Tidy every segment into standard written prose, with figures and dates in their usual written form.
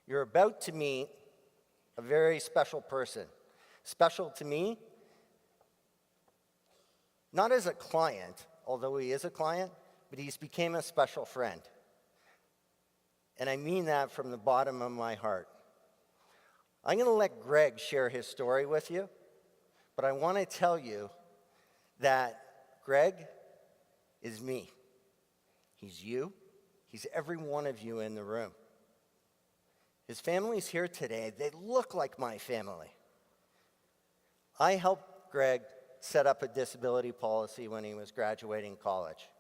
You're about to meet a very special person. Special to me, not as a client, although he is a client, but he's became a special friend. And I mean that from the bottom of my heart. I'm going to let Greg share his story with you, but I want to tell you that Greg is me. He's you. He's every one of you in the room. His family's here today. They look like my family. I helped Greg set up a disability policy when he was graduating college.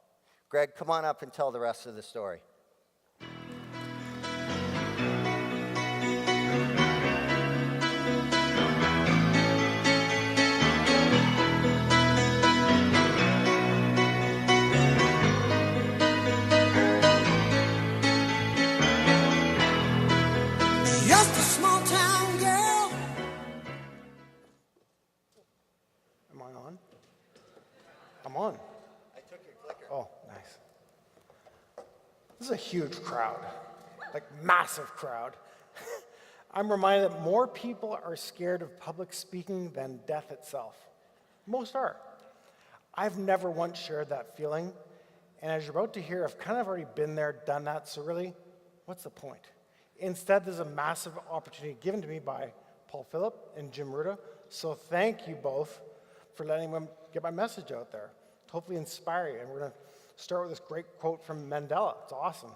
Greg, come on up and tell the rest of the story. Just a small town girl. Am I on? I'm on. I took your clicker. Oh, nice. This is a huge crowd, like massive crowd. I'm reminded that more people are scared of public speaking than death itself. Most are. I've never once shared that feeling, and as you're about to hear, I've kind of already been there, done that, so really, what's the point? Instead, there's a massive opportunity given to me by Paul Phillip and Jim Ruta, so thank you both for letting me get my message out there, to hopefully inspire you. And we're going to start with this great quote from Mandela. It's awesome.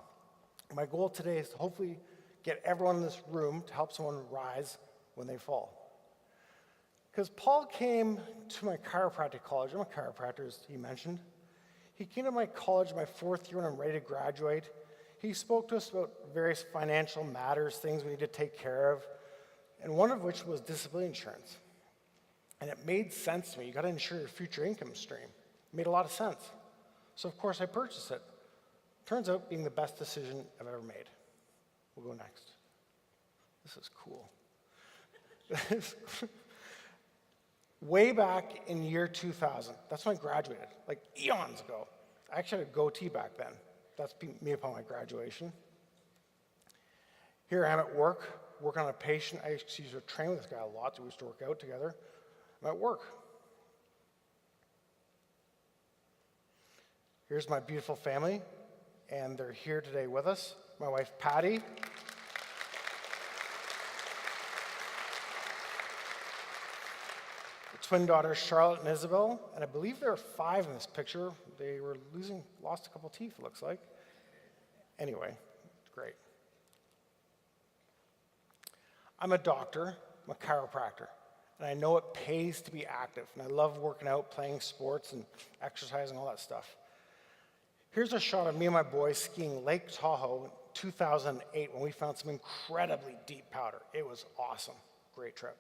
My goal today is to hopefully get everyone in this room to help someone rise when they fall. Because Paul came to my chiropractic college. I'm a chiropractor, as he mentioned. He came to my college my fourth year when I'm ready to graduate. He spoke to us about various financial matters, things we need to take care of, and one of which was disability insurance. And it made sense to me. You got to insure your future income stream. It made a lot of sense. So of course I purchased it. Turns out being the best decision I've ever made. We'll go next. This is cool. Way back in year 2000, that's when I graduated, like eons ago. I actually had a goatee back then. That's me upon my graduation. Here I am at work, working on a patient. I used to train with this guy a lot, so we used to work out together. I'm at work. Here's my beautiful family, and they're here today with us. My wife, Patty. Twin daughters, Charlotte and Isabel, and I believe there are 5 in this picture. They were lost a couple teeth, it looks like. Anyway, it's great. I'm a doctor, I'm a chiropractor, and I know it pays to be active, and I love working out, playing sports, and exercising, all that stuff. Here's a shot of me and my boys skiing Lake Tahoe in 2008 when we found some incredibly deep powder. It was awesome, great trip.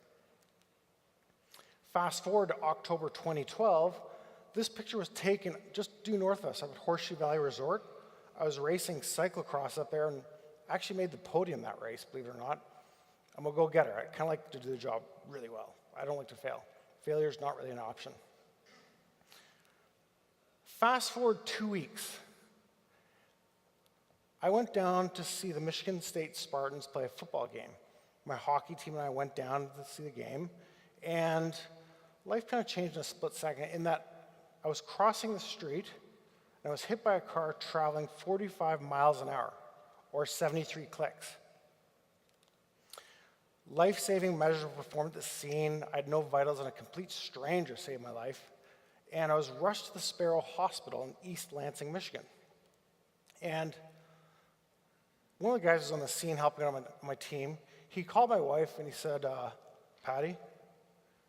Fast forward to October 2012, this picture was taken just due north of us up at Horseshoe Valley Resort. I was racing cyclocross up there and actually made the podium that race, believe it or not. I'm a go-getter. I kind of like to do the job really well. I don't like to fail. Failure is not really an option. Fast forward 2 weeks. I went down to see the Michigan State Spartans play a football game. My hockey team and I went down to see the game, and life kind of changed in a split second in that I was crossing the street and I was hit by a car traveling 45 miles an hour, or 73 clicks. Life-saving measures were performed at the scene. I had no vitals, and a complete stranger saved my life. And I was rushed to the Sparrow Hospital in East Lansing, Michigan. And one of the guys who was on the scene helping out on my team, he called my wife and he said, Patty,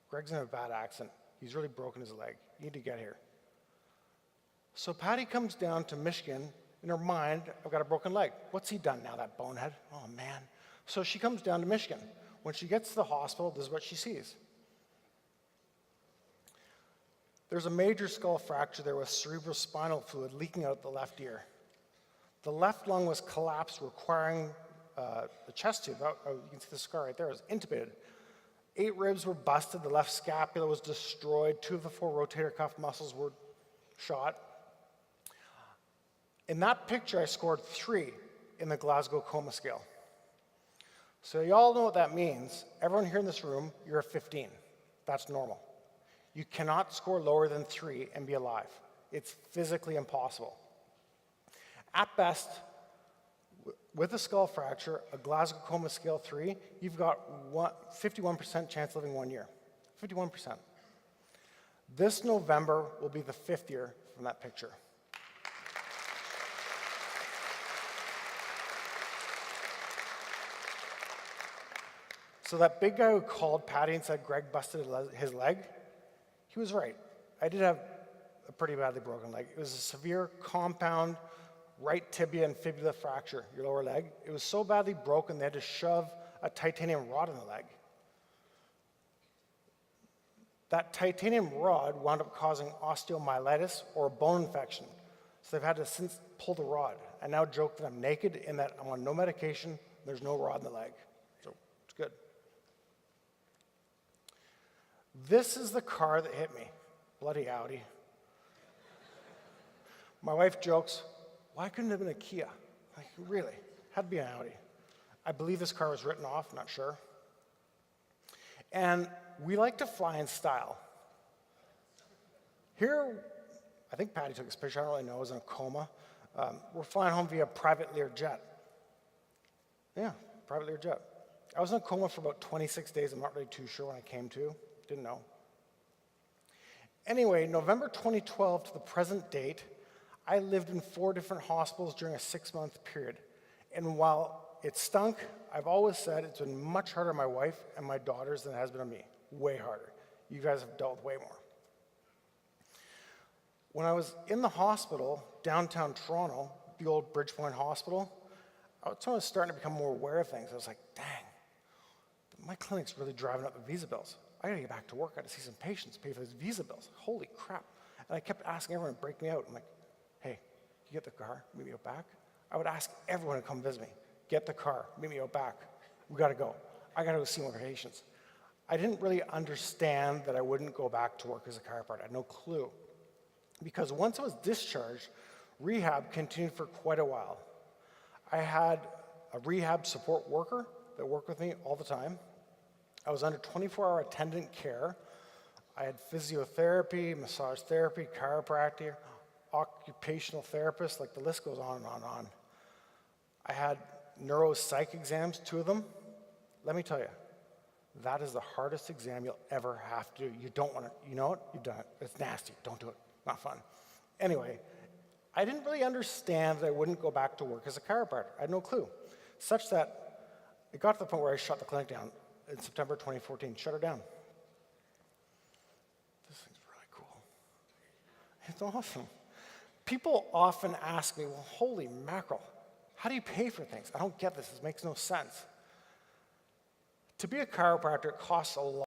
Greg's in a bad accident. He's really broken his leg. You need to get here. So Patty comes down to Michigan. In her mind, I've got a broken leg. What's he done now, that bonehead? Oh, man. So she comes down to Michigan. When she gets to the hospital, this is what she sees. There's a major skull fracture there with cerebrospinal fluid leaking out the left ear. The left lung was collapsed, requiring the chest tube. You can see the scar right there. It was intubated. 8 ribs were busted. The left scapula was destroyed. 2 of the 4 rotator cuff muscles were shot. In that picture, I scored 3 in the Glasgow Coma Scale. So you all know what that means. Everyone here in this room, you're a 15. That's normal. You cannot score lower than 3 and be alive. It's physically impossible. At best, with a skull fracture, a Glasgow Coma Scale 3, you've got 51% chance of living 1 year. 51%. This November will be the 5th year from that picture. So that big guy who called Patty and said Greg busted his leg, he was right. I did have a pretty badly broken leg. It was a severe compound right tibia and fibula fracture, your lower leg. It was so badly broken they had to shove a titanium rod in the leg. That titanium rod wound up causing osteomyelitis or a bone infection. So they've had to since pull the rod. I now joke that I'm naked in that I'm on no medication, there's no rod in the leg. So it's good. This is the car that hit me. Bloody Audi. My wife jokes, why couldn't it have been a Kia? Like, really? Had to be an Audi. I believe this car was written off, not sure. And we like to fly in style. Here, I think Patty took this picture, I don't really know, I was in a coma. We're flying home via private Lear jet. Yeah, private Lear jet. I was in a coma for about 26 days, I'm not really too sure when I came to, didn't know. Anyway, November 2012 to the present date, I lived in 4 different hospitals during a 6-month period. And while it stunk, I've always said it's been much harder on my wife and my daughters than it has been on me. Way harder. You guys have dealt with way more. When I was in the hospital, downtown Toronto, the old Bridgepoint Hospital, I was starting to become more aware of things. I was like, dang, my clinic's really driving up the visa bills. I gotta get back to work, I gotta see some patients, pay for these visa bills. Holy crap. And I kept asking everyone to break me out. I'm like, hey, you get the car, meet me out back? I would ask everyone to come visit me. Get the car, meet me out back. We gotta go. I gotta go see more patients. I didn't really understand that I wouldn't go back to work as a chiropractor. I had no clue. Because once I was discharged, rehab continued for quite a while. I had a rehab support worker that worked with me all the time. I was under 24-hour attendant care. I had physiotherapy, massage therapy, chiropractor, occupational therapist, like the list goes on and on and on. I had neuropsych exams, 2 of them. Let me tell you, that is the hardest exam you'll ever have to do. You don't want to, you know it, you've done it. It's nasty, don't do it, not fun. Anyway, I didn't really understand that I wouldn't go back to work as a chiropractor. I had no clue, such that it got to the point where I shut the clinic down in September 2014, shut her down. This thing's really cool. It's awesome. People often ask me, well, holy mackerel, how do you pay for things? I don't get this, this makes no sense. To be a chiropractor, it costs a lot.